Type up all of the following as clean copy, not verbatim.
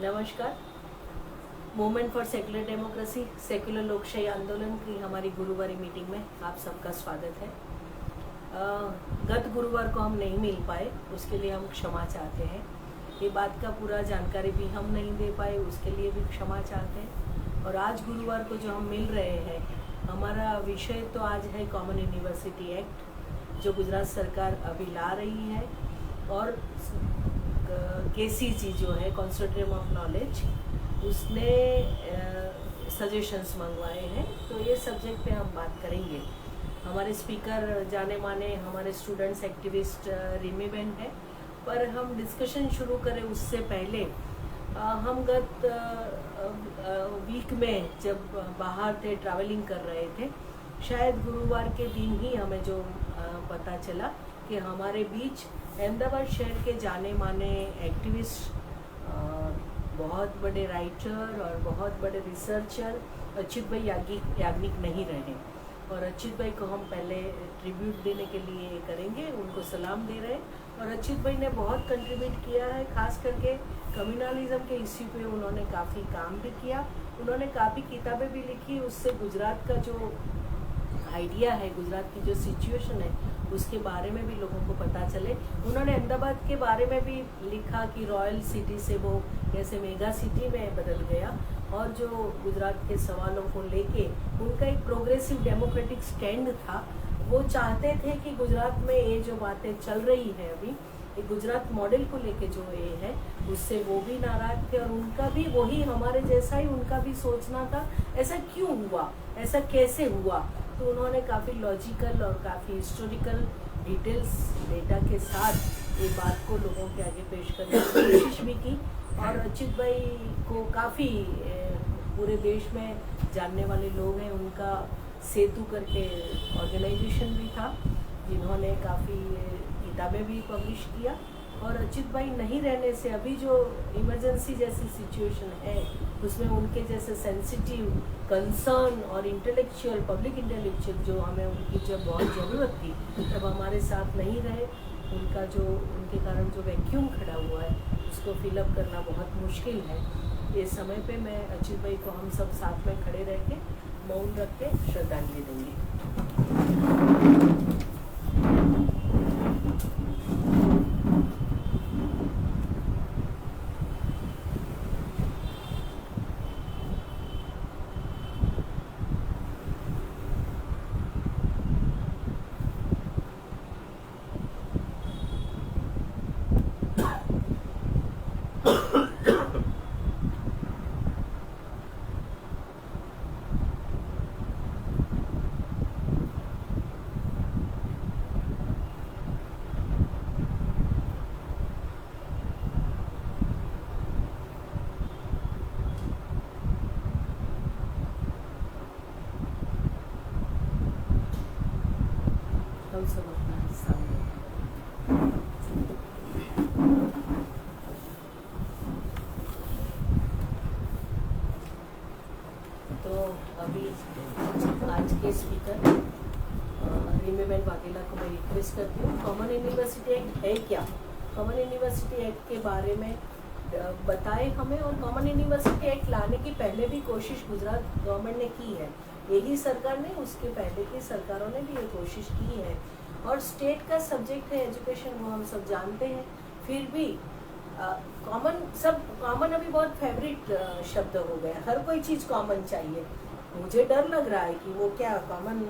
नमस्कार। Movement for secular democracy secular लोकशाही आंदोलन की हमारी गुरुवारी मीटिंग में आप सबका स्वागत है। गत गुरुवार को हम नहीं मिल पाए, उसके लिए हम क्षमा चाहते हैं। ये बात का पूरा जानकारी भी हम नहीं दे पाए, उसके लिए भी क्षमा चाहते हैं। और आज गुरुवार को जो हम मिल रहे हैं, हमारा विषय तो आज है कॉमन यूनिवर्सिटी एक्ट, जो गुजरात सरकार अभी ला रही है, और KCG जो है कंसोर्टियम ऑफ नॉलेज, उसने सजेशंस मंगवाए हैं। तो ये सब्जेक्ट पे हम बात करेंगे। हमारे स्पीकर जाने माने हमारे स्टूडेंट्स एक्टिविस्ट रिमी बेन है। पर हम डिस्कशन शुरू करें उससे पहले हम गत वीक में जब बाहर थे, ट्रैवलिंग कर रहे थे, शायद गुरुवार के दिन ही हमें जो पता चला कि हमारे बीच अहमदाबाद शहर के जाने माने एक्टिविस्ट, बहुत बड़े राइटर और बहुत बड़े रिसर्चर अच्युत भाई याग्निक नहीं रहे। और अच्युत भाई को हम पहले ट्रिब्यूट देने के लिए करेंगे, उनको सलाम दे रहे हैं। और अच्युत भाई ने बहुत कंट्रीब्यूट किया है, खास करके कम्युनलिज्म के इश्यू पे उन्होंने काफ़ी काम भी किया। उन्होंने काफ़ी किताबें भी लिखी। उससे गुजरात का जो आइडिया है, गुजरात की जो सिचुएशन है, उसके बारे में भी लोगों को पता चले। उन्होंने अहमदाबाद के बारे में भी लिखा कि रॉयल सिटी से वो कैसे मेगा सिटी में बदल गया, और जो गुजरात के सवालों को लेके उनका एक प्रोग्रेसिव डेमोक्रेटिक स्टैंड था। वो चाहते थे कि गुजरात में ये जो बातें चल रही है अभी, ये गुजरात मॉडल को लेके जो ये है, उससे वो भी नाराज थे। और उनका भी वही, हमारे जैसा ही उनका भी सोचना था, ऐसा क्यों हुआ, ऐसा कैसे हुआ। तो उन्होंने काफ़ी लॉजिकल और काफ़ी हिस्टोरिकल डिटेल्स डेटा के साथ ये बात को लोगों के आगे पेश करने की कोशिश भी की। और अच्युत भाई को काफ़ी पूरे देश में जानने वाले लोग हैं। उनका सेतु करके ऑर्गेनाइजेशन भी था, जिन्होंने काफ़ी किताबें भी पब्लिश किया। और अच्युत भाई नहीं रहने से अभी जो इमरजेंसी जैसी सिचुएशन है, उसमें उनके जैसे सेंसिटिव, कंसर्न और इंटेलेक्चुअल, पब्लिक इंटेलेक्चुअल जो हमें उनकी जब बहुत ज़रूरत थी, तब हमारे साथ नहीं रहे। उनका जो, उनके कारण जो वैक्यूम खड़ा हुआ है, उसको फिलअप करना बहुत मुश्किल है। ये समय पे मैं अच्युत भाई को हम सब साथ में खड़े रह के मौन रख के श्रद्धांजलि देंगे। तो अभी आज के स्पीकर रिमी बेन वाघेला को मैं रिक्वेस्ट करती हूँ, कॉमन यूनिवर्सिटी एक्ट है क्या, कॉमन यूनिवर्सिटी एक्ट के बारे में बताए हमें। और कॉमन यूनिवर्सिटी एक्ट लाने की पहले भी कोशिश गुजरात गवर्नमेंट ने की है, यही सरकार ने, उसके पहले की सरकारों ने भी ये कोशिश की है। और स्टेट का सब्जेक्ट है एजुकेशन, वो हम सब जानते हैं। फिर भी कॉमन अभी बहुत फेवरेट शब्द हो गया, हर कोई चीज़ कॉमन चाहिए। मुझे डर लग रहा है कि वो क्या कॉमन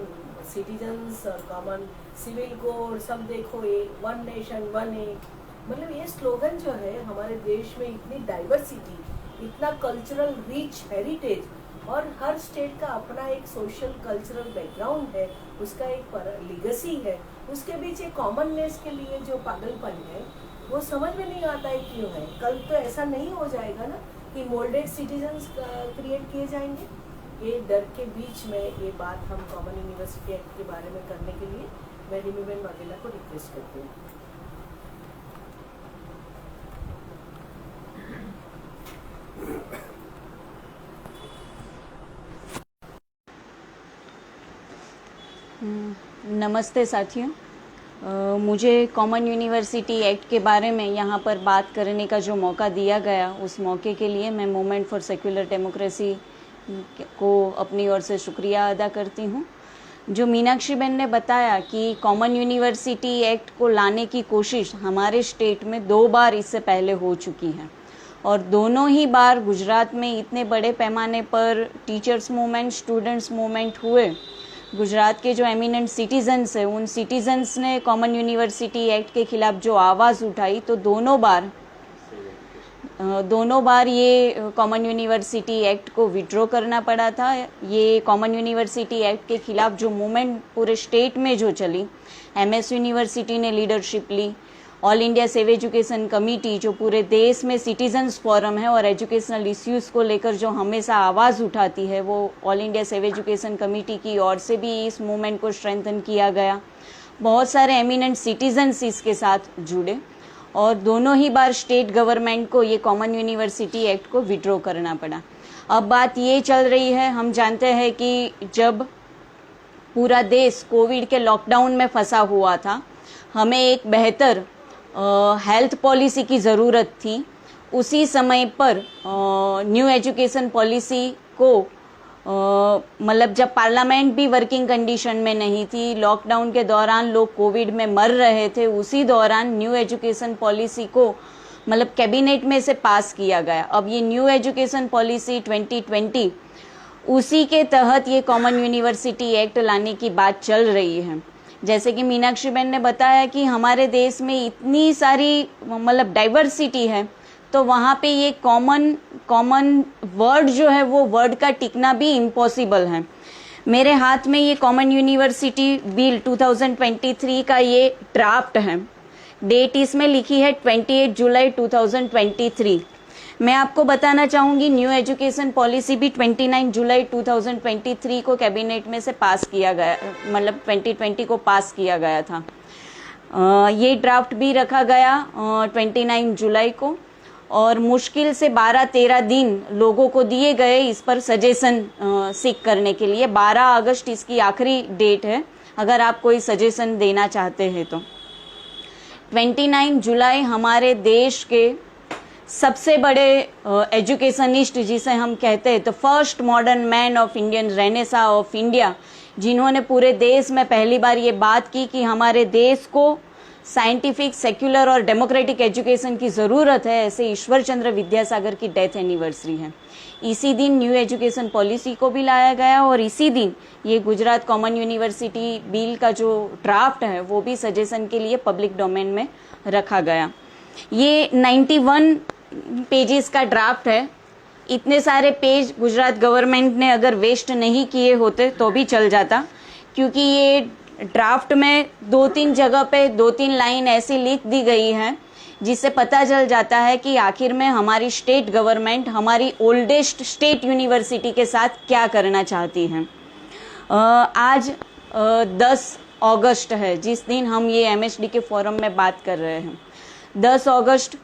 सिटीजन्स और कॉमन सिविल कोड सब देखो, ये वन नेशन वन एक, मतलब ये स्लोगन जो है, हमारे देश में इतनी डाइवर्सिटी, इतना कल्चरल रिच हेरिटेज, और हर स्टेट का अपना एक सोशल कल्चरल बैकग्राउंड है, उसका एक लीगेसी है, उसके बीच एक कॉमननेस के लिए जो पागलपन है, वो समझ में नहीं आता है क्यों है। कल तो ऐसा नहीं हो जाएगा ना कि मोल्डेड सिटीजन्स क्रिएट किए जाएंगे। ये डर के बीच में ये बात हम कॉमन यूनिवर्सिटी एक्ट के बारे में करने के लिए मैं रिमी बेन वाघेला को रिक्वेस्ट करती हूँ। नमस्ते साथियों। मुझे कॉमन यूनिवर्सिटी एक्ट के बारे में यहाँ पर बात करने का जो मौका दिया गया, उस मौके के लिए मैं मूवमेंट फॉर सेक्युलर डेमोक्रेसी को अपनी ओर से शुक्रिया अदा करती हूँ। जो मीनाक्षी बहन ने बताया कि कॉमन यूनिवर्सिटी एक्ट को लाने की कोशिश हमारे स्टेट में 2 बार इससे पहले हो चुकी है और दोनों ही बार गुजरात में इतने बड़े पैमाने पर टीचर्स मूवमेंट, स्टूडेंट्स मूवमेंट हुए। गुजरात के जो एमिनेंट सिटीजन्स हैं, उन सिटीजन्स ने कॉमन यूनिवर्सिटी एक्ट के खिलाफ जो आवाज़ उठाई, तो दोनों बार ये कॉमन यूनिवर्सिटी एक्ट को विड्रॉ करना पड़ा था। ये कॉमन यूनिवर्सिटी एक्ट के खिलाफ जो मूवमेंट पूरे स्टेट में जो चली, MS यूनिवर्सिटी ने लीडरशिप ली, all India save education committee जो पूरे देश में सिटीजन्स फोरम है और एजुकेशनल इश्यूज़ को लेकर जो हमेशा आवाज़ उठाती है, वो all India save education committee की ओर से भी इस मूवमेंट को स्ट्रेंथन किया गया। बहुत सारे एमिनेंट सिटीजन्स इसके साथ जुड़े और दोनों ही बार स्टेट गवर्नमेंट को ये कॉमन यूनिवर्सिटी एक्ट को विड्रॉ करना पड़ा। अब बात ये चल रही है, हम जानते हैं कि जब पूरा देश कोविड के लॉकडाउन में फंसा हुआ था, हमें एक बेहतर हेल्थ पॉलिसी की ज़रूरत थी। उसी समय पर न्यू एजुकेशन पॉलिसी को मतलब जब पार्लियामेंट भी वर्किंग कंडीशन में नहीं थी, लॉकडाउन के दौरान लोग कोविड में मर रहे थे, उसी दौरान न्यू एजुकेशन पॉलिसी को मतलब कैबिनेट में से पास किया गया। अब ये न्यू एजुकेशन पॉलिसी 2020, उसी के तहत ये कॉमन यूनिवर्सिटी एक्ट लाने की बात चल रही है। जैसे कि मीनाक्षी बहन ने बताया कि हमारे देश में इतनी सारी मतलब डाइवर्सिटी है, तो वहाँ पे ये कॉमन वर्ड जो है वो वर्ड का टिकना भी इम्पॉसिबल है। मेरे हाथ में ये कॉमन यूनिवर्सिटी बिल 2023 का ये ड्राफ्ट है। डेट इसमें लिखी है 28 जुलाई 2023। मैं आपको बताना चाहूँगी न्यू एजुकेशन पॉलिसी भी 29 जुलाई 2023 को कैबिनेट में से पास किया गया, मतलब 2020 को पास किया गया था। ये ड्राफ्ट भी रखा गया 29 जुलाई को और मुश्किल से 12-13 दिन लोगों को दिए गए इस पर सजेशन सीख करने के लिए। 12 अगस्त इसकी आखिरी डेट है अगर आप कोई सजेशन देना चाहते हैं तो। 29 जुलाई हमारे देश के सबसे बड़े एजुकेशनिस्ट जिसे हम कहते हैं, तो first modern man of Indian Renaissance of India, जिन्होंने पूरे देश में पहली बार ये बात की कि हमारे देश को साइंटिफिक, सेक्युलर और डेमोक्रेटिक एजुकेशन की ज़रूरत है, ऐसे ईश्वर चंद्र विद्यासागर की डेथ एनिवर्सरी है। इसी दिन न्यू एजुकेशन पॉलिसी को भी लाया गया और इसी दिन ये गुजरात कॉमन यूनिवर्सिटी बिल का जो ड्राफ्ट है वो भी सजेशन के लिए पब्लिक डोमेन में रखा गया। ये 91 पेजेस का ड्राफ्ट है। इतने सारे पेज गुजरात गवर्नमेंट ने अगर वेस्ट नहीं किए होते तो भी चल जाता, क्योंकि ये ड्राफ्ट में 2-3 जगह पे 2-3 लाइन ऐसी लिख दी गई है जिससे पता चल जाता है कि आखिर में हमारी स्टेट गवर्नमेंट हमारी ओल्डेस्ट स्टेट यूनिवर्सिटी के साथ क्या करना चाहती है। आज 10 अगस्त है जिस दिन हम ये MSD के फोरम में बात कर रहे हैं। 10 अगस्त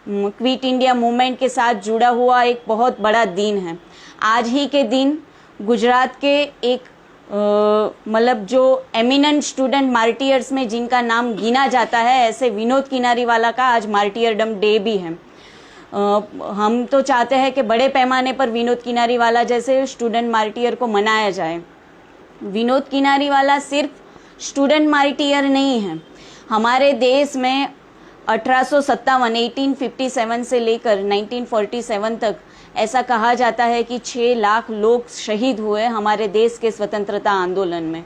क्विट इंडिया मूवमेंट के साथ जुड़ा हुआ एक बहुत बड़ा दिन है। आज ही के दिन गुजरात के एक मतलब जो एमिनेंट स्टूडेंट मार्टियर्स में जिनका नाम गिना जाता है, ऐसे विनोद किनारीवाला का आज मार्टियरडम डे भी है। हम तो चाहते हैं कि बड़े पैमाने पर विनोद किनारीवाला जैसे स्टूडेंट मार्टियर को मनाया जाए। विनोद किनारीवाला सिर्फ स्टूडेंट मार्टियर नहीं है। हमारे देश में 1857 से लेकर 1947 तक ऐसा कहा जाता है कि 6 लाख लोग शहीद हुए हमारे देश के स्वतंत्रता आंदोलन में।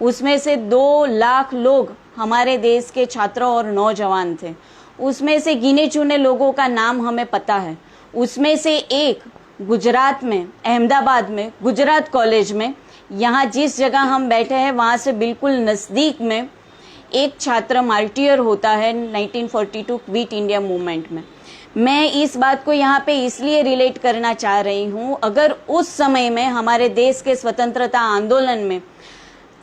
उसमें से 2 लाख लोग हमारे देश के छात्र और नौजवान थे। उसमें से गिने चुने लोगों का नाम हमें पता है। उसमें से एक गुजरात में, अहमदाबाद में, गुजरात कॉलेज में, यहाँ जिस जगह हम बैठे हैं वहाँ से बिल्कुल नज़दीक में एक छात्र मार्टियर होता है 1942 क्विट इंडिया मूवमेंट में। मैं इस बात को यहाँ पे इसलिए रिलेट करना चाह रही हूँ, अगर उस समय में हमारे देश के स्वतंत्रता आंदोलन में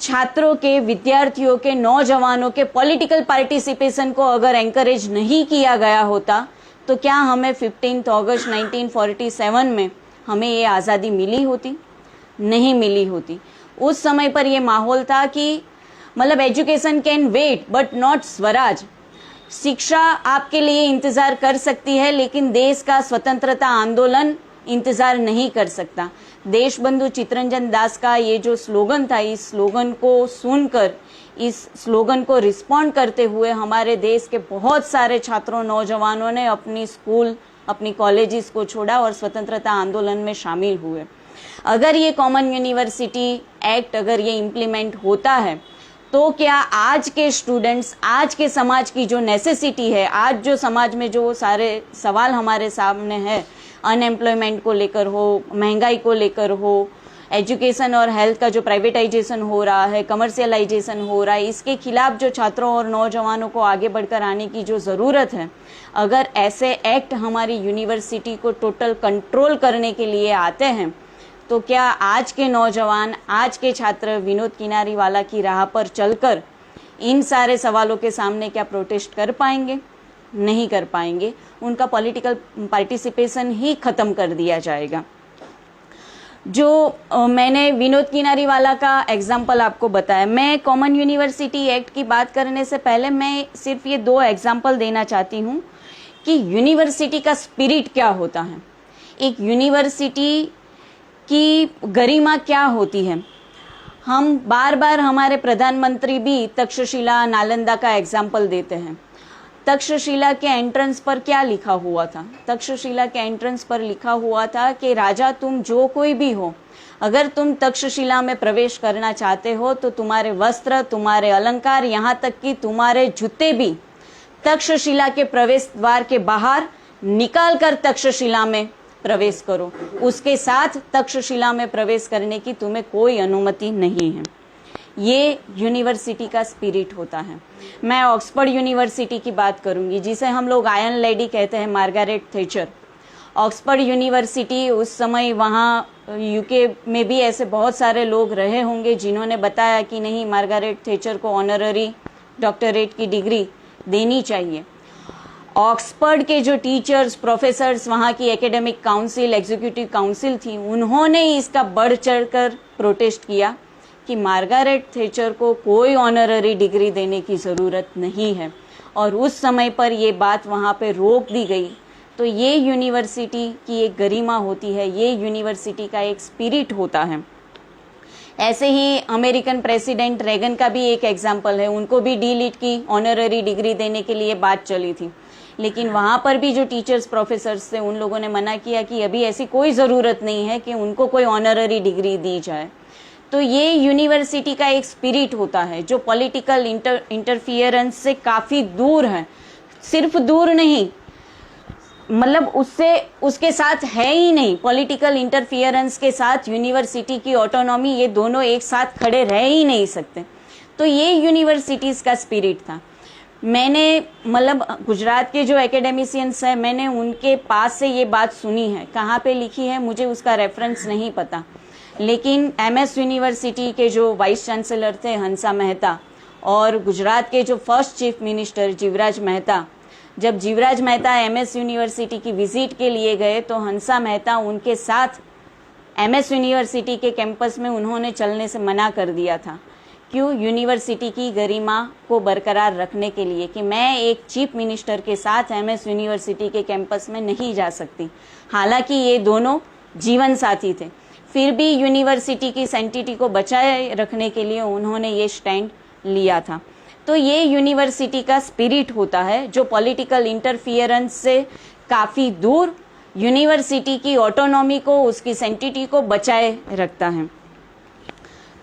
छात्रों के, विद्यार्थियों के, नौजवानों के पॉलिटिकल पार्टिसिपेशन को अगर एंकरेज नहीं किया गया होता तो क्या हमें 15 अगस्त 1947 में हमें ये आज़ादी मिली होती? नहीं मिली होती। उस समय पर ये माहौल था कि मतलब education can wait but not Swaraj. शिक्षा आपके लिए इंतजार कर सकती है, लेकिन देश का स्वतंत्रता आंदोलन इंतजार नहीं कर सकता। देशबंधु चित्तरंजन दास का ये जो स्लोगन था, इस स्लोगन को सुनकर, इस स्लोगन को रिस्पॉन्ड करते हुए हमारे देश के बहुत सारे छात्रों, नौजवानों ने अपनी स्कूल, अपनी कॉलेजेस को छोड़ा और स्वतंत्रता आंदोलन में शामिल हुए। अगर ये कॉमन यूनिवर्सिटी एक्ट अगर ये इम्प्लीमेंट होता है तो क्या आज के स्टूडेंट्स, आज के समाज की जो नेसेसिटी है, आज जो समाज में जो सारे सवाल हमारे सामने है, अनएम्प्लॉयमेंट को लेकर हो, महंगाई को लेकर हो, एजुकेशन और हेल्थ का जो प्राइवेटाइजेशन हो रहा है, कमर्शियलाइजेशन हो रहा है, इसके खिलाफ जो छात्रों और नौजवानों को आगे बढ़कर आने की जो ज़रूरत है, अगर ऐसे एक्ट हमारी यूनिवर्सिटी को टोटल कंट्रोल करने के लिए आते हैं तो क्या आज के नौजवान, आज के छात्र विनोद किनारीवाला की राह पर चलकर इन सारे सवालों के सामने क्या प्रोटेस्ट कर पाएंगे? नहीं कर पाएंगे। उनका पॉलिटिकल पार्टिसिपेशन ही खत्म कर दिया जाएगा। जो मैंने विनोद किनारीवाला का एग्जाम्पल आपको बताया, मैं कॉमन यूनिवर्सिटी एक्ट की बात करने से पहले मैं सिर्फ ये 2 एग्जाम्पल देना चाहती हूँ कि यूनिवर्सिटी का स्पिरिट क्या होता है, एक यूनिवर्सिटी की गरिमा क्या होती है। हम बार बार हमारे प्रधानमंत्री भी तक्षशिला, नालंदा का एग्जाम्पल देते हैं। तक्षशिला के एंट्रेंस पर क्या लिखा हुआ था? तक्षशिला के एंट्रेंस पर लिखा हुआ था कि राजा तुम जो कोई भी हो, अगर तुम तक्षशिला में प्रवेश करना चाहते हो तो तुम्हारे वस्त्र, तुम्हारे अलंकार, यहाँ तक कि तुम्हारे जूते भी तक्षशिला के प्रवेश द्वार के बाहर निकाल कर तक्षशिला में प्रवेश करो। उसके साथ तक्षशिला में प्रवेश करने की तुम्हें कोई अनुमति नहीं है। ये यूनिवर्सिटी का स्पिरिट होता है। मैं ऑक्सफोर्ड यूनिवर्सिटी की बात करूंगी, जिसे हम लोग आयरन लेडी कहते हैं, मार्गारेट थैचर। ऑक्सफोर्ड यूनिवर्सिटी उस समय, वहाँ यूके में भी ऐसे बहुत सारे लोग रहे होंगे जिन्होंने बताया कि नहीं, मार्गारेट थैचर को ऑनररी डॉक्टरेट की डिग्री देनी चाहिए। ऑक्सफोर्ड के जो टीचर्स, प्रोफेसर्स, वहाँ की एकेडमिक काउंसिल, एग्जीक्यूटिव काउंसिल थी, उन्होंने इसका बढ़ चढ़कर प्रोटेस्ट किया कि मार्गारेट थैचर को कोई ऑनररी डिग्री देने की ज़रूरत नहीं है, और उस समय पर ये बात वहाँ पे रोक दी गई। तो ये यूनिवर्सिटी की एक गरिमा होती है, ये यूनिवर्सिटी का एक स्पिरिट होता है। ऐसे ही अमेरिकन प्रेसिडेंट रेगन का भी एक एग्जाम्पल है। उनको भी डी.लिट की ऑनररी डिग्री देने के लिए बात चली थी, लेकिन वहाँ पर भी जो टीचर्स, प्रोफेसर्स थे, उन लोगों ने मना किया कि अभी ऐसी कोई ज़रूरत नहीं है कि उनको कोई ऑनररी डिग्री दी जाए। तो ये यूनिवर्सिटी का एक स्पिरिट होता है जो पॉलिटिकल इंटरफियरेंस से काफ़ी दूर है। सिर्फ दूर नहीं, मतलब उसके साथ है ही नहीं। पॉलिटिकल इंटरफियरेंस के साथ यूनिवर्सिटी की ऑटोनॉमी, ये दोनों एक साथ खड़े रह ही नहीं सकते। तो ये यूनिवर्सिटीज़ का स्पिरिट था। मैंने, मतलब गुजरात के जो एकेडमिशियंस हैं, मैंने उनके पास से ये बात सुनी है। कहाँ पे लिखी है मुझे उसका रेफरेंस नहीं पता, लेकिन एमएस यूनिवर्सिटी के जो वाइस चांसलर थे हंसा मेहता, और गुजरात के जो first chief minister Jivraj Mehta, जब जीवराज मेहता एमएस यूनिवर्सिटी की विजिट के लिए गए तो हंसा मेहता उनके साथ एमएस यूनिवर्सिटी के कैंपस में उन्होंने चलने से मना कर दिया था। क्यों? यूनिवर्सिटी की गरिमा को बरकरार रखने के लिए कि मैं एक चीफ मिनिस्टर के साथ एमएस यूनिवर्सिटी के कैंपस में नहीं जा सकती। हालांकि ये दोनों जीवन साथी थे, फिर भी यूनिवर्सिटी की सैंक्टिटी को बचाए रखने के लिए उन्होंने ये स्टैंड लिया था। तो ये यूनिवर्सिटी का स्पिरिट होता है जो पॉलिटिकल इंटरफियरेंस से काफ़ी दूर यूनिवर्सिटी की ऑटोनॉमी को, उसकी सैंक्टिटी को बचाए रखता है।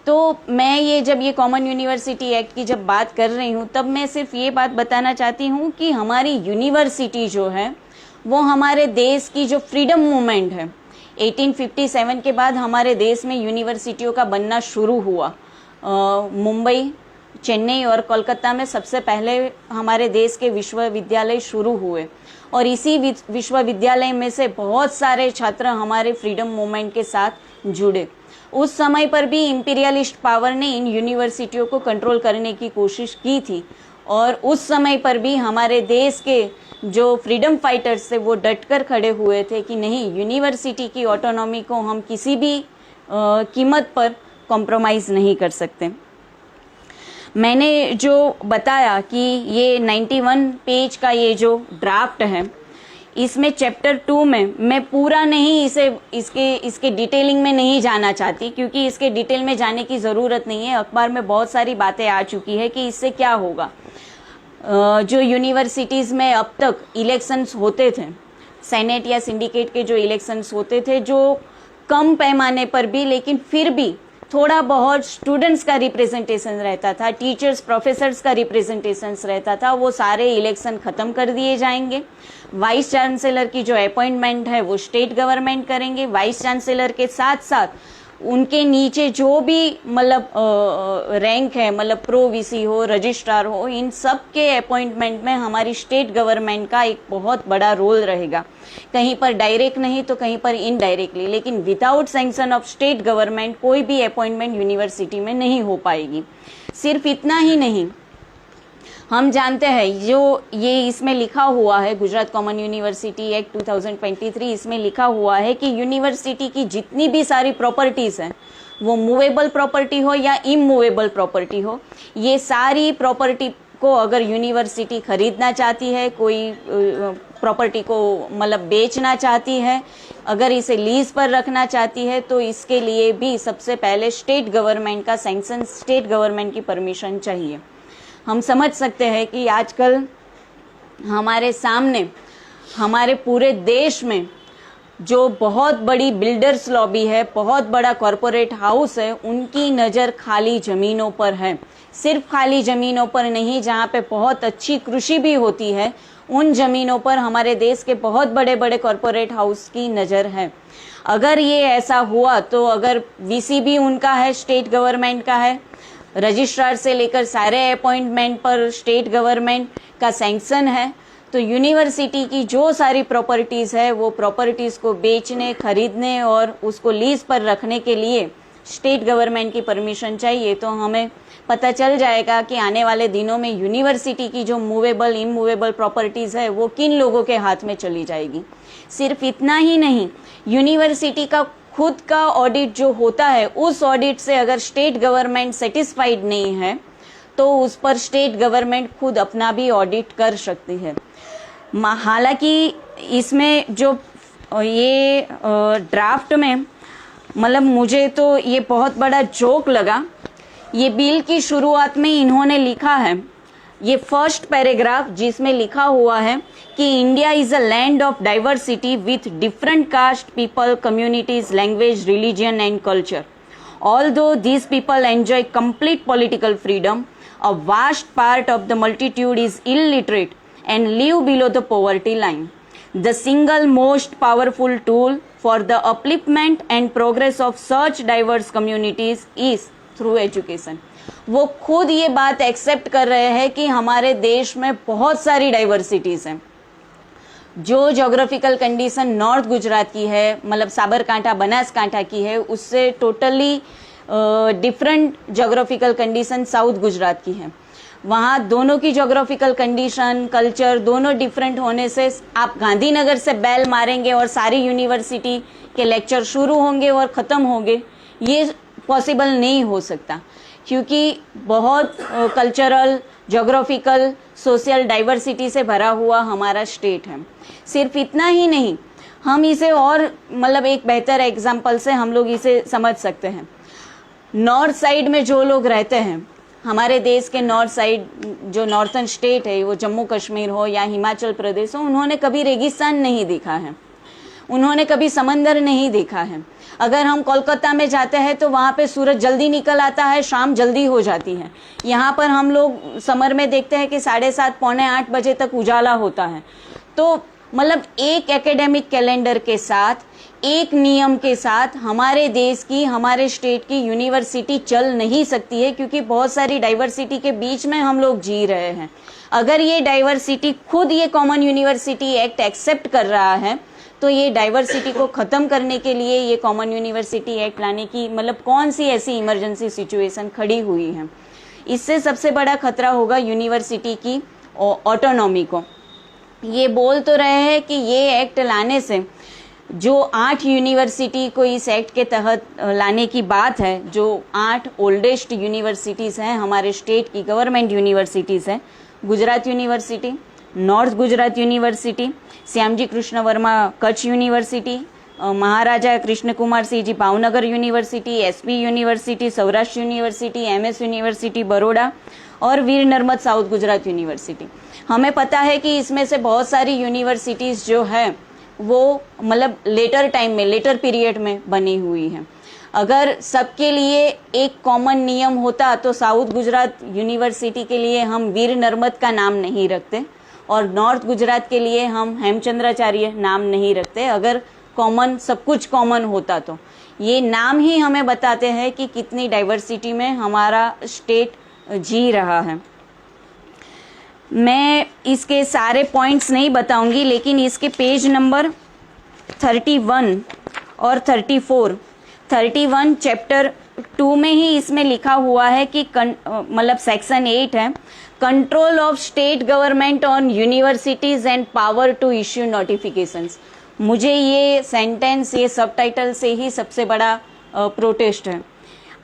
तो मैं ये कॉमन यूनिवर्सिटी एक्ट की जब बात कर रही हूँ, तब मैं सिर्फ ये बात बताना चाहती हूँ कि हमारी यूनिवर्सिटी जो है वो हमारे देश की जो फ्रीडम मूवमेंट है, 1857 के बाद हमारे देश में यूनिवर्सिटियों का बनना शुरू हुआ। मुंबई, चेन्नई और कोलकाता में सबसे पहले हमारे देश के विश्वविद्यालय शुरू हुए, और इसी विश्वविद्यालय में से बहुत सारे छात्र हमारे फ्रीडम मूवमेंट के साथ जुड़े। उस समय पर भी इंपीरियलिस्ट पावर ने इन यूनिवर्सिटियों को कंट्रोल करने की कोशिश की थी, और उस समय पर भी हमारे देश के जो फ्रीडम फाइटर्स थे वो डटकर खड़े हुए थे कि नहीं, यूनिवर्सिटी की ऑटोनॉमी को हम किसी भी कीमत पर कॉम्प्रोमाइज़ नहीं कर सकते। मैंने जो बताया कि ये 91 पेज का ये जो ड्राफ्ट है, इसमें चैप्टर 2 में मैं पूरा नहीं इसके डिटेलिंग में नहीं जाना चाहती, क्योंकि इसके डिटेल में जाने की ज़रूरत नहीं है। अखबार में बहुत सारी बातें आ चुकी है कि इससे क्या होगा। जो यूनिवर्सिटीज़ में अब तक इलेक्शंस होते थे, सेनेट या सिंडिकेट के जो इलेक्शंस होते थे, जो कम पैमाने पर भी, लेकिन फिर भी थोड़ा बहुत स्टूडेंट्स का रिप्रेजेंटेशन रहता था, टीचर्स प्रोफेसर्स का रिप्रेजेंटेशन रहता था, वो सारे इलेक्शन खत्म कर दिए जाएंगे। वाइस चांसलर की जो अपॉइंटमेंट है वो स्टेट गवर्नमेंट करेंगे। वाइस चांसलर के साथ साथ उनके नीचे जो भी मतलब रैंक है, मतलब प्रो वीसी हो, रजिस्ट्रार हो, इन सब के अपॉइंटमेंट में हमारी स्टेट गवर्नमेंट का एक बहुत बड़ा रोल रहेगा। कहीं पर डायरेक्ट नहीं तो कहीं पर इनडायरेक्टली, लेकिन without sanction of state government कोई भी अपॉइंटमेंट यूनिवर्सिटी में नहीं हो पाएगी। सिर्फ इतना ही नहीं, हम जानते हैं जो ये इसमें लिखा हुआ है, गुजरात कॉमन यूनिवर्सिटी एक्ट 2023, इसमें लिखा हुआ है कि यूनिवर्सिटी की जितनी भी सारी प्रॉपर्टीज हैं, वो मूवेबल प्रॉपर्टी हो या इमूवेबल प्रॉपर्टी हो, ये सारी प्रॉपर्टी को अगर यूनिवर्सिटी खरीदना चाहती है, कोई प्रॉपर्टी को मतलब बेचना चाहती है, अगर इसे लीज पर रखना चाहती है, तो इसके लिए भी सबसे पहले स्टेट गवर्नमेंट का सैंक्शन, स्टेट गवर्नमेंट की परमिशन चाहिए। हम समझ सकते हैं कि आजकल हमारे सामने, हमारे पूरे देश में जो बहुत बड़ी बिल्डर्स लॉबी है, बहुत बड़ा कॉरपोरेट हाउस है, उनकी नज़र खाली ज़मीनों पर है। सिर्फ खाली ज़मीनों पर नहीं, जहाँ पे बहुत अच्छी कृषि भी होती है, उन ज़मीनों पर हमारे देश के बहुत बड़े बड़े कॉरपोरेट हाउस की नज़र है। अगर ये ऐसा हुआ तो अगर वीसी भी उनका है, स्टेट गवर्नमेंट का है, रजिस्ट्रार से लेकर सारे अपॉइंटमेंट पर स्टेट गवर्नमेंट का सैंक्शन है, तो यूनिवर्सिटी की जो सारी प्रॉपर्टीज़ है, वो प्रॉपर्टीज़ को बेचने, खरीदने और उसको लीज पर रखने के लिए स्टेट गवर्नमेंट की परमिशन चाहिए। तो हमें पता चल जाएगा कि आने वाले दिनों में यूनिवर्सिटी की जो मूवेबल, इमूवेबल प्रॉपर्टीज़ है, वो किन लोगों के हाथ में चली जाएगी। सिर्फ इतना ही नहीं, यूनिवर्सिटी का खुद का ऑडिट जो होता है, उस ऑडिट से अगर स्टेट गवर्नमेंट सेटिस्फाइड नहीं है, तो उस पर स्टेट गवर्नमेंट खुद अपना भी ऑडिट कर सकती है। हालांकि इसमें जो ये ड्राफ्ट में, मतलब मुझे तो ये बहुत बड़ा जोक लगा। ये बिल की शुरुआत में इन्होंने लिखा है, ये फर्स्ट पैराग्राफ जिसमें लिखा हुआ है कि India is a land of diversity with different caste, people, communities, language, religion and culture. Although these people enjoy complete political freedom, a vast part of the multitude is illiterate and live below the poverty line. The single most powerful tool for the upliftment and progress of such diverse communities is through education. वो खुद ये बात accept कर रहे हैं कि हमारे देश में बहुत सारी डाइवर्सिटीज़ हैं। जो जोग्राफिकल कंडीशन नॉर्थ गुजरात की है, मतलब साबरकांठा, बनासकांठा की है, उससे totally different geographical condition south Gujarat की है। वहाँ दोनों की जोग्राफिकल कंडीशन, कल्चर दोनों डिफरेंट होने से आप गांधीनगर से बैल मारेंगे और सारी यूनिवर्सिटी के लेक्चर शुरू होंगे और ख़त्म होंगे, ये पॉसिबल नहीं हो सकता, क्योंकि बहुत कल्चरल, जोग्राफिकल, सोशल डाइवर्सिटी से भरा हुआ हमारा स्टेट है। सिर्फ इतना ही नहीं, हम इसे और मतलब एक बेहतर एग्जाम्पल से हम लोग इसे समझ सकते हैं। नॉर्थ साइड में जो लोग रहते हैं, हमारे देश के नॉर्थ साइड जो नॉर्थन स्टेट है, वो जम्मू कश्मीर हो या हिमाचल प्रदेश हो, उन्होंने कभी रेगिस्तान नहीं देखा है, उन्होंने कभी समंदर नहीं देखा है। अगर हम कोलकाता में जाते हैं तो वहाँ पे सूरज जल्दी निकल आता है, शाम जल्दी हो जाती है। यहाँ पर हम लोग समर में देखते हैं कि 7:30 पौने 8 बजे तक उजाला होता है। तो मतलब एक एकेडमिक कैलेंडर के साथ, एक नियम के साथ हमारे देश की, हमारे स्टेट की यूनिवर्सिटी चल नहीं सकती है, क्योंकि बहुत सारी डाइवर्सिटी के बीच में हम लोग जी रहे हैं। अगर ये डाइवर्सिटी खुद ये कॉमन यूनिवर्सिटी एक्ट एक्सेप्ट कर रहा है, तो ये डाइवर्सिटी को ख़त्म करने के लिए ये कॉमन यूनिवर्सिटी एक्ट लाने की मतलब कौन सी ऐसी इमरजेंसी सिचुएशन खड़ी हुई है। इससे सबसे बड़ा खतरा होगा यूनिवर्सिटी की ऑटोनॉमी को। ये बोल तो रहे हैं कि ये एक्ट लाने से जो 8 यूनिवर्सिटी को इस एक्ट के तहत लाने की बात है, जो 8 ओल्डेस्ट यूनिवर्सिटीज़ हैं हमारे स्टेट की, गवर्नमेंट यूनिवर्सिटीज़ हैं, Gujarat university, north Gujarat university, Shyamji Krishna Varma Kutch university, Maharaja Krishna Kumar Singh ji Bhavnagar university, SP university, Saurashtra university, MS university Baroda और वीर नर्मद साउथ गुजरात यूनिवर्सिटी। हमें पता है कि इसमें से बहुत सारी यूनिवर्सिटीज़ जो है वो मतलब लेटर टाइम में, लेटर पीरियड में बनी हुई हैं। अगर सबके लिए एक कॉमन नियम होता तो साउथ गुजरात यूनिवर्सिटी के लिए हम वीर नर्मद का नाम नहीं रखते और नॉर्थ गुजरात के लिए हम हेमचंद्राचार्य नाम नहीं रखते। अगर कॉमन, सब कुछ कॉमन होता तो ये नाम ही हमें बताते हैं कि कितनी डाइवर्सिटी में हमारा स्टेट जी रहा है। मैं इसके सारे पॉइंट्स नहीं बताऊंगी, लेकिन इसके पेज नंबर 31 और 31 चैप्टर 2 में ही इसमें लिखा हुआ है कि मतलब सेक्शन 8 है, control of state government on universities and power to issue notifications. मुझे ये सेंटेंस, ये सबटाइटल से ही सबसे बड़ा प्रोटेस्ट है।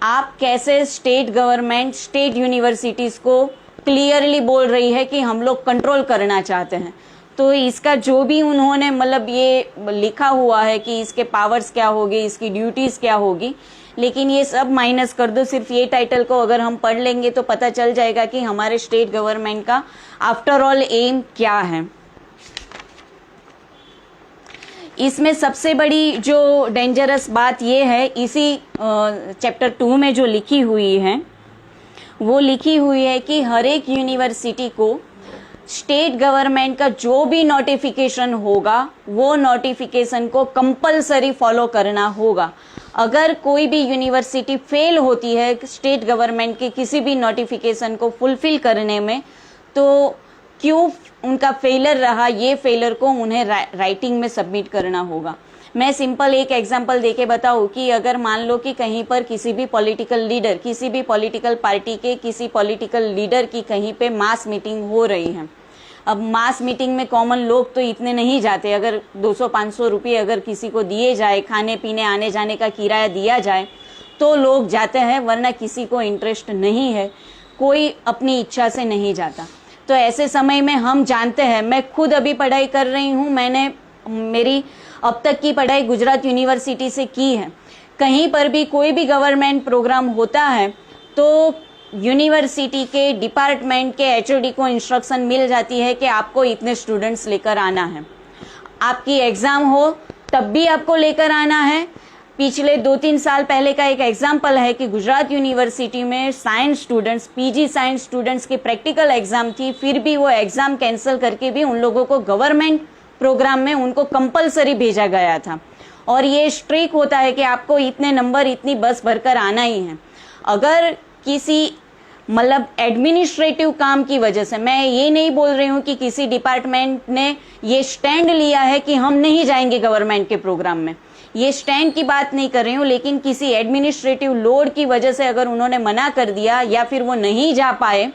आप कैसे स्टेट गवर्नमेंट, स्टेट यूनिवर्सिटीज को क्लियरली बोल रही है कि हम लोग कंट्रोल करना चाहते हैं, तो इसका जो भी उन्होंने मतलब ये लिखा हुआ है कि इसके पावर्स क्या होगी, इसकी ड्यूटीज क्या होगी, लेकिन ये सब माइनस कर दो। सिर्फ ये टाइटल को अगर हम पढ़ लेंगे तो पता चल जाएगा कि हमारे स्टेट गवर्नमेंट का आफ्टर ऑल एम क्या है। इसमें सबसे बड़ी जो डेंजरस बात ये है, इसी चैप्टर 2 में जो लिखी हुई है, वो लिखी हुई है कि हर एक यूनिवर्सिटी को स्टेट गवर्नमेंट का जो भी नोटिफिकेशन होगा वो नोटिफिकेशन को कंपलसरी फॉलो करना होगा। अगर कोई भी यूनिवर्सिटी फेल होती है स्टेट गवर्नमेंट के किसी भी नोटिफिकेशन को फुलफिल करने में, तो क्यों उनका फेलर रहा, ये फेलर को उन्हें राइटिंग में सबमिट करना होगा। मैं सिंपल एक एग्जांपल देके बताऊं कि अगर मान लो कि कहीं पर किसी भी पॉलिटिकल लीडर, किसी भी पॉलिटिकल पार्टी के किसी पॉलिटिकल लीडर की कहीं पे मास मीटिंग हो रही है। अब मास मीटिंग में कॉमन लोग तो इतने नहीं जाते, अगर 200-500 रुपये अगर किसी को दिए जाए, खाने पीने आने जाने का किराया दिया जाए तो लोग जाते हैं, वरना किसी को इंटरेस्ट नहीं है, कोई अपनी इच्छा से नहीं जाता। तो ऐसे समय में हम जानते हैं, मैं खुद अभी पढ़ाई कर रही हूँ, मैंने मेरी अब तक की पढ़ाई गुजरात यूनिवर्सिटी से की है। कहीं पर भी कोई भी गवर्नमेंट प्रोग्राम होता है तो यूनिवर्सिटी के डिपार्टमेंट के एचओडी को इंस्ट्रक्शन मिल जाती है कि आपको इतने स्टूडेंट्स लेकर आना है, आपकी एग्ज़ाम हो तब भी आपको लेकर आना है। पिछले 2-3 साल पहले का एक एग्जाम्पल है कि गुजरात यूनिवर्सिटी में science students, PG science students की प्रैक्टिकल एग्जाम थी, फिर भी वो एग्जाम कैंसिल करके भी उन लोगों को गवर्नमेंट प्रोग्राम में उनको कंपलसरी भेजा गया था। और ये स्ट्रिक्ट होता है कि आपको इतने नंबर, इतनी बस भरकर आना ही है। अगर किसी मतलब एडमिनिस्ट्रेटिव काम की वजह से, मैं ये नहीं बोल रही हूँ कि किसी डिपार्टमेंट ने ये स्टैंड लिया है कि हम नहीं जाएंगे गवर्नमेंट के प्रोग्राम में, ये स्टैंड की बात नहीं कर रही हूँ, लेकिन किसी एडमिनिस्ट्रेटिव लोड की वजह से अगर उन्होंने मना कर दिया या फिर वो नहीं जा पाए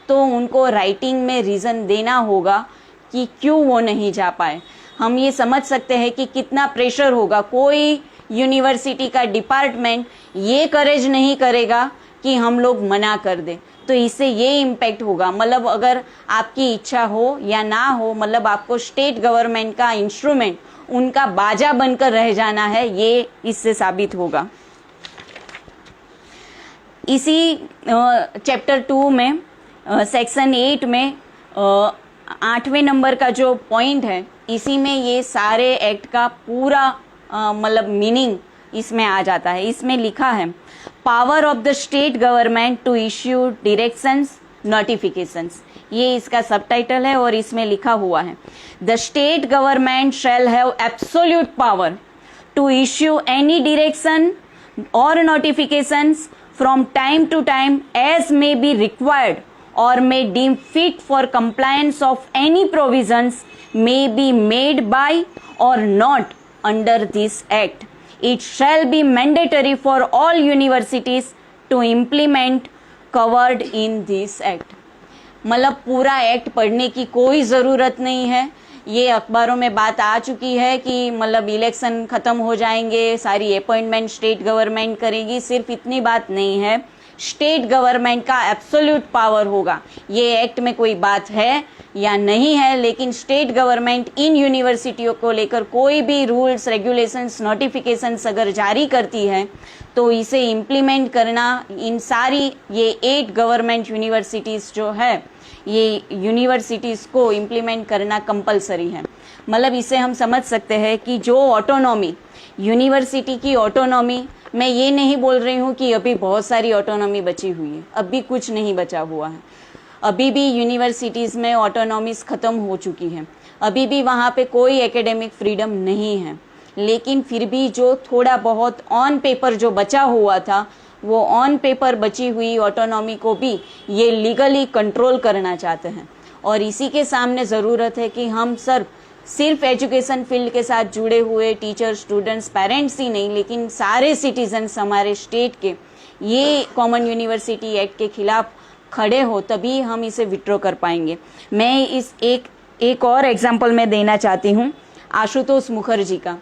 तो उनको राइटिंग में रीज़न देना होगा कि क्यों वो नहीं जा पाए। हम ये समझ सकते हैं कि कितना प्रेशर होगा। कोई यूनिवर्सिटी का डिपार्टमेंट ये करेज नहीं करेगा कि हम लोग मना कर दें, तो इससे ये इम्पैक्ट होगा। मतलब अगर आपकी इच्छा हो या ना हो, मतलब आपको स्टेट गवर्नमेंट का इंस्ट्रूमेंट, उनका बाजा बनकर रह जाना है, ये इससे साबित होगा। इसी चैप्टर 2 में सेक्शन 8 में 8वें नंबर का जो पॉइंट है, इसी में ये सारे एक्ट का पूरा मतलब मीनिंग इसमें आ जाता है। इसमें लिखा है power of the state government to issue directions notifications, ये इसका सबटाइटल है और इसमें लिखा हुआ है the state government shall have absolute power to issue any direction और notifications from time to time as may be required or may deem fit for compliance of any provisions may be made by or not under this act. It shall be mandatory for all universities to implement covered in this act. मतलब पूरा act पढ़ने की कोई ज़रूरत नहीं है, ये अखबारों में बात आ चुकी है कि मतलब इलेक्शन खत्म हो जाएंगे, सारी अपॉइंटमेंट स्टेट गवर्नमेंट करेगी। सिर्फ इतनी बात नहीं है, स्टेट गवर्नमेंट का एब्सोल्यूट पावर होगा। ये एक्ट में कोई बात है या नहीं है, लेकिन स्टेट गवर्नमेंट इन यूनिवर्सिटियों को लेकर कोई भी रूल्स, रेगुलेशंस, नोटिफिकेशंस अगर जारी करती है तो इसे इम्प्लीमेंट करना इन सारी ये 8 गवर्नमेंट यूनिवर्सिटीज़ जो है, ये यूनिवर्सिटीज़ को इम्प्लीमेंट करना कंपलसरी है। मतलब इसे हम समझ सकते हैं कि जो ऑटोनॉमी, यूनिवर्सिटी की ऑटोनॉमी, मैं ये नहीं बोल रही हूँ कि अभी बहुत सारी ऑटोनॉमी बची हुई है, अभी कुछ नहीं बचा हुआ है। अभी भी यूनिवर्सिटीज़ में ऑटोनॉमीज ख़त्म हो चुकी है, अभी भी वहाँ पे कोई एकेडमिक फ्रीडम नहीं है। लेकिन फिर भी जो थोड़ा बहुत ऑन पेपर जो बचा हुआ था, वो ऑन पेपर बची हुई ऑटोनॉमी को भी ये लीगली कंट्रोल करना चाहते हैं। और इसी के सामने ज़रूरत है कि हम सिर्फ एजुकेशन फील्ड के साथ जुड़े हुए टीचर, स्टूडेंट्स, पेरेंट्स ही नहीं, लेकिन सारे सिटीजन्स हमारे स्टेट के ये कॉमन यूनिवर्सिटी एक्ट के खिलाफ खड़े हो, तभी हम इसे विड्रॉ कर पाएंगे। मैं इस एक और एग्जाम्पल में देना चाहती हूँ आशुतोष मुखर्जी का।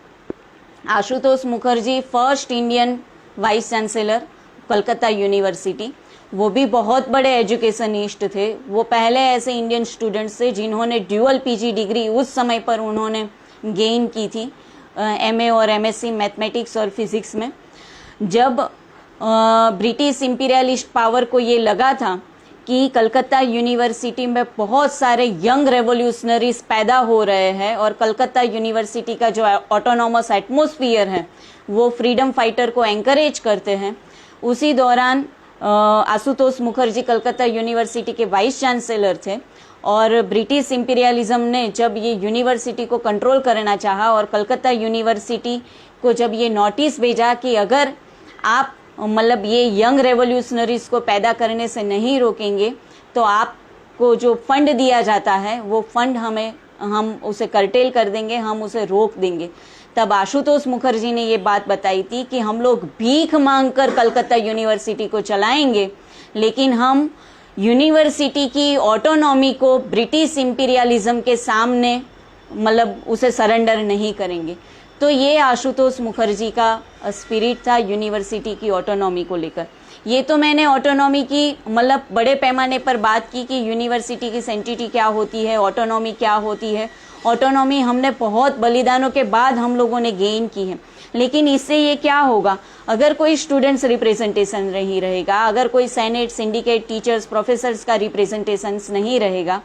Ashutosh Mukherjee first Indian vice chancellor Calcutta university, वो भी बहुत बड़े एजुकेशनिस्ट थे। वो पहले ऐसे इंडियन स्टूडेंट्स थे जिन्होंने ड्यूअल पीजी डिग्री उस समय पर उन्होंने गेन की थी, एमए और एमएससी मैथमेटिक्स और फिजिक्स में। जब ब्रिटिश इंपीरियलिस्ट पावर को ये लगा था कि कलकत्ता यूनिवर्सिटी में बहुत सारे यंग रेवोल्यूशनरीज पैदा हो रहे हैं और कलकत्ता यूनिवर्सिटी का जो ऑटोनॉमस एटमॉस्फेयर है वो फ्रीडम फाइटर को एंकरेज करते हैं, उसी दौरान आशुतोष मुखर्जी कलकत्ता यूनिवर्सिटी के वाइस चांसलर थे। और ब्रिटिश इंपीरियलिज्म ने जब ये यूनिवर्सिटी को कंट्रोल करना चाहा और कलकत्ता यूनिवर्सिटी को जब ये नोटिस भेजा कि अगर आप मतलब ये यंग रेवोल्यूशनरीज को पैदा करने से नहीं रोकेंगे तो आपको जो फंड दिया जाता है वो फंड हम उसे कर्टेल कर देंगे, हम उसे रोक देंगे। तब आशुतोष मुखर्जी ने ये बात बताई थी कि हम लोग भीख मांगकर कलकत्ता यूनिवर्सिटी को चलाएंगे, लेकिन हम यूनिवर्सिटी की ऑटोनॉमी को ब्रिटिश इंपीरियलिज्म के सामने मतलब उसे सरेंडर नहीं करेंगे। तो ये आशुतोष मुखर्जी का स्पिरिट था यूनिवर्सिटी की ऑटोनॉमी को लेकर। ये तो मैंने ऑटोनॉमी की मतलब बड़े पैमाने पर बात की कि यूनिवर्सिटी की सेंटिटी क्या होती है, ऑटोनॉमी क्या होती है। ऑटोनॉमी हमने बहुत बलिदानों के बाद हम लोगों ने गेन की है, लेकिन इससे ये क्या होगा, अगर कोई स्टूडेंट्स रिप्रेजेंटेशन नहीं रहेगा, अगर कोई सेनेट, सिंडिकेट, टीचर्स, प्रोफेसर्स का रिप्रेजेंटेशन नहीं रहेगा,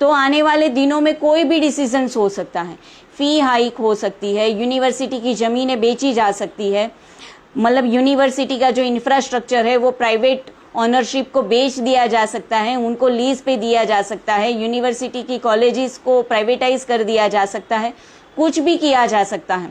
तो आने वाले दिनों में कोई भी डिसीजन हो सकता है। फी हाइक हो सकती है, यूनिवर्सिटी की ज़मीनें बेची जा सकती है, मतलब यूनिवर्सिटी का जो इंफ्रास्ट्रक्चर है वो प्राइवेट ऑनरशिप को बेच दिया जा सकता है, उनको लीज पे दिया जा सकता है, यूनिवर्सिटी की कॉलेजेस को प्राइवेटाइज कर दिया जा सकता है, कुछ भी किया जा सकता है।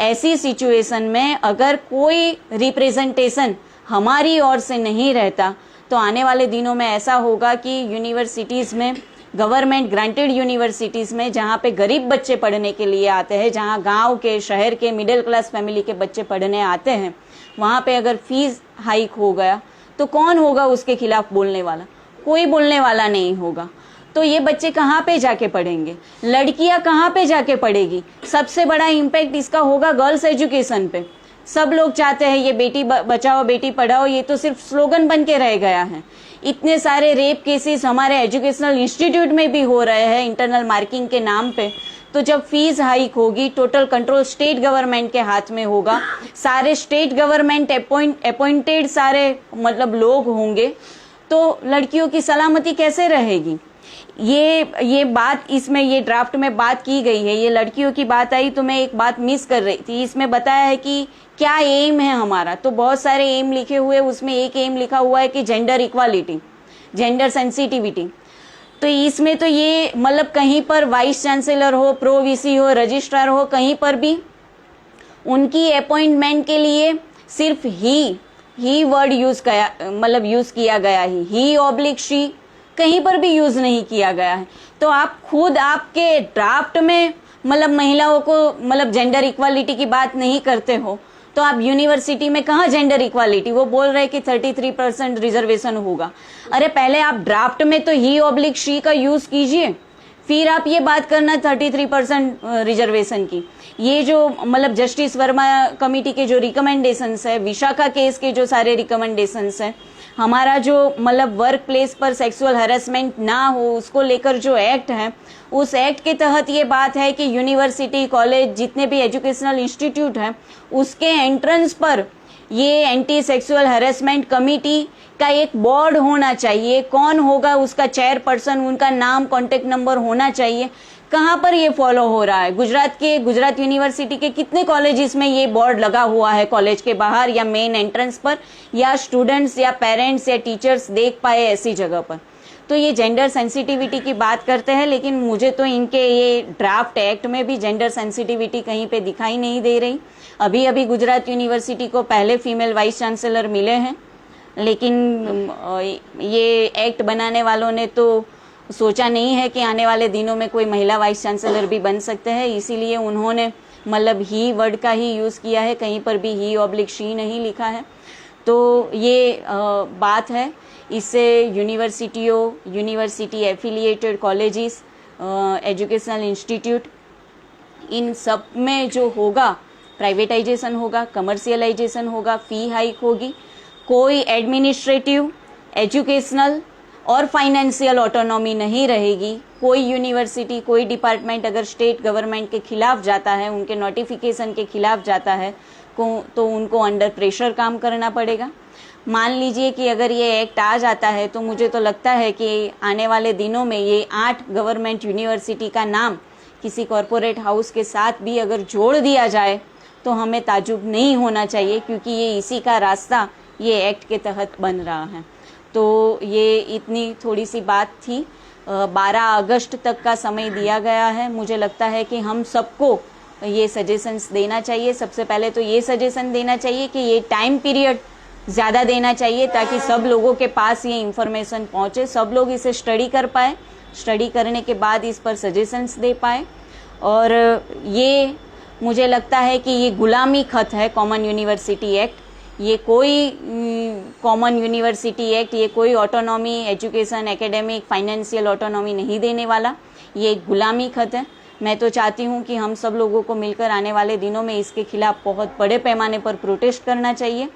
ऐसी सिचुएशन में अगर कोई रिप्रेजेंटेशन हमारी ओर से नहीं रहता तो आने वाले दिनों में ऐसा होगा कि यूनिवर्सिटीज़ में, गवर्नमेंट ग्रांटेड यूनिवर्सिटीज़ में, जहाँ पे गरीब बच्चे पढ़ने के लिए आते हैं, जहाँ गांव के, शहर के, मिडिल क्लास फैमिली के बच्चे पढ़ने आते हैं, वहाँ पे अगर फीस हाइक हो गया तो कौन होगा उसके खिलाफ बोलने वाला? कोई बोलने वाला नहीं होगा। तो ये बच्चे कहाँ पे जाके पढ़ेंगे? लड़कियाँ कहाँ पे जाके पढ़ेगी? सबसे बड़ा इम्पैक्ट इसका होगा गर्ल्स एजुकेशन पे। सब लोग चाहते हैं ये बेटी बचाओ बेटी पढ़ाओ, ये तो सिर्फ स्लोगन बन के रह गया है। इतने सारे रेप केसेस हमारे एजुकेशनल इंस्टीट्यूट में भी हो रहे हैं इंटरनल मार्किंग के नाम पे। तो जब फीस हाइक होगी, टोटल कंट्रोल स्टेट गवर्नमेंट के हाथ में होगा, सारे स्टेट गवर्नमेंट अपॉइंटेड सारे मतलब लोग होंगे, तो लड़कियों की सलामती कैसे रहेगी? ये बात इसमें ये ड्राफ्ट में बात की गई है। ये लड़कियों की बात आई तो मैं एक बात मिस कर रही थी। इसमें बताया है कि क्या एम है हमारा, तो बहुत सारे एम लिखे हुए, उसमें एक एम लिखा हुआ है कि जेंडर इक्वालिटी, जेंडर सेंसिटिविटी। तो इसमें तो ये मतलब कहीं पर वाइस चांसलर हो, प्रो वीसी हो, रजिस्ट्रार हो, कहीं पर भी उनकी अपॉइंटमेंट के लिए सिर्फ ही वर्ड यूज किया गया है, ही ऑब्लिक शी, कहीं पर भी यूज नहीं किया गया है। तो आप खुद आपके ड्राफ्ट में मतलब महिलाओं को मतलब जेंडर इक्वालिटी की बात नहीं करते हो, तो आप यूनिवर्सिटी में कहाँ जेंडर इक्वालिटी? वो बोल रहे हैं कि 33% रिजर्वेशन होगा। अरे पहले आप ड्राफ्ट में तो ही ऑब्लिक शी का यूज कीजिए, फिर आप ये बात करना 33% रिजर्वेशन की। ये जो मतलब जस्टिस वर्मा कमेटी के जो रिकमेंडेशंस है, विशाखा केस के जो सारे रिकमेंडेशंस है, हमारा जो मतलब वर्क प्लेस पर सेक्सुअल हैरेसमेंट ना हो उसको लेकर जो एक्ट है, उस एक्ट के तहत ये बात है कि यूनिवर्सिटी, कॉलेज, जितने भी एजुकेशनल इंस्टीट्यूट हैं, उसके एंट्रेंस पर ये एंटी सेक्सुअल हैरेसमेंट कमेटी का एक बोर्ड होना चाहिए। कौन होगा उसका चेयरपर्सन, उनका नाम, कांटेक्ट नंबर होना चाहिए। कहाँ पर ये फॉलो हो रहा है? गुजरात यूनिवर्सिटी के कितने कॉलेजेस में ये बोर्ड लगा हुआ है, कॉलेज के बाहर या मेन एंट्रेंस पर, या स्टूडेंट्स या पेरेंट्स या टीचर्स देख पाए ऐसी जगह पर? तो ये जेंडर सेंसिटिविटी की बात करते हैं, लेकिन मुझे तो इनके ये ड्राफ्ट एक्ट में भी जेंडर सेंसिटिविटी कहीं पे दिखाई नहीं दे रही। अभी अभी गुजरात यूनिवर्सिटी को पहले फीमेल वाइस चांसलर मिले हैं, लेकिन ये एक्ट बनाने वालों ने तो सोचा नहीं है कि आने वाले दिनों में कोई महिला वाइस चांसलर भी बन सकते हैं, इसीलिए उन्होंने मतलब ही वर्ड का ही यूज़ किया है, कहीं पर भी ही/शी नहीं लिखा है। तो ये बात है, इससे यूनिवर्सिटियों, university affiliated colleges, educational institute, इन सब में जो होगा प्राइवेटाइजेशन होगा, कमर्शियलाइजेशन होगा, फी हाइक होगी, कोई एडमिनिस्ट्रेटिव, एजुकेशनल और फाइनेंशियल ऑटोनॉमी नहीं रहेगी। कोई यूनिवर्सिटी, कोई डिपार्टमेंट अगर स्टेट गवर्नमेंट के खिलाफ जाता है, उनके नोटिफिकेशन के खिलाफ जाता है, तो उनको अंडर प्रेशर काम करना पड़ेगा। मान लीजिए कि अगर ये एक्ट आ जाता है, तो मुझे तो लगता है कि आने वाले दिनों में ये 8 गवर्नमेंट यूनिवर्सिटी का नाम किसी कॉरपोरेट हाउस के साथ भी अगर जोड़ दिया जाए तो हमें ताजुब नहीं होना चाहिए, क्योंकि ये इसी का रास्ता ये एक्ट के तहत बन रहा है। तो ये इतनी थोड़ी सी बात थी। 12 अगस्त तक का समय दिया गया है। मुझे लगता है कि हम सबको ये सजेशंस देना चाहिए। सबसे पहले तो ये सजेशन देना चाहिए कि ये टाइम पीरियड ज़्यादा देना चाहिए, ताकि सब लोगों के पास ये इन्फॉर्मेशन पहुँचे, सब लोग इसे स्टडी कर पाए, स्टडी करने के बाद इस पर सजेशंस दे पाए। और ये मुझे लगता है कि ये गुलामी खत है कॉमन यूनिवर्सिटी एक्ट। ये कोई कॉमन यूनिवर्सिटी एक्ट, ये कोई autonomy, education, academic, financial autonomy नहीं देने वाला। ये एक गुलामी खत है। मैं तो चाहती हूँ कि हम सब लोगों को मिलकर आने वाले दिनों में इसके खिलाफ बहुत बड़े पैमाने पर प्रोटेस्ट करना चाहिए,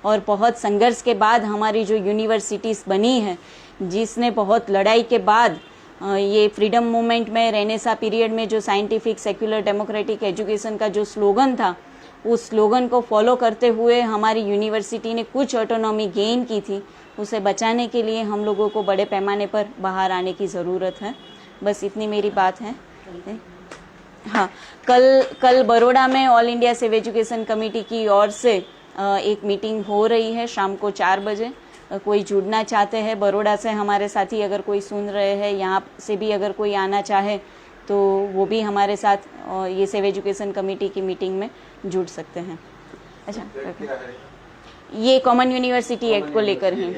और बहुत संघर्ष के बाद हमारी जो यूनिवर्सिटीज़ बनी है, जिसने बहुत लड़ाई के बाद ये फ्रीडम मूवमेंट में, रेनेसा पीरियड में जो साइंटिफिक, सेक्युलर, डेमोक्रेटिक एजुकेशन का जो स्लोगन था, उस स्लोगन को फॉलो करते हुए हमारी यूनिवर्सिटी ने कुछ ऑटोनॉमी गेन की थी, उसे बचाने के लिए हम लोगों को बड़े पैमाने पर बाहर आने की ज़रूरत है। बस इतनी मेरी बात है। हाँ, कल बड़ौदा में ऑल इंडिया सिव एजुकेशन कमेटी की ओर से एक मीटिंग हो रही है शाम को 4 बजे। कोई जुड़ना चाहते हैं बड़ौदा से, हमारे साथी अगर कोई सुन रहे हैं, यहाँ से भी अगर कोई आना चाहे तो वो भी हमारे साथ ये सिव एजुकेशन कमेटी की मीटिंग में जुड़ सकते हैं। अच्छा, ये कॉमन यूनिवर्सिटी एक्ट को लेकर है।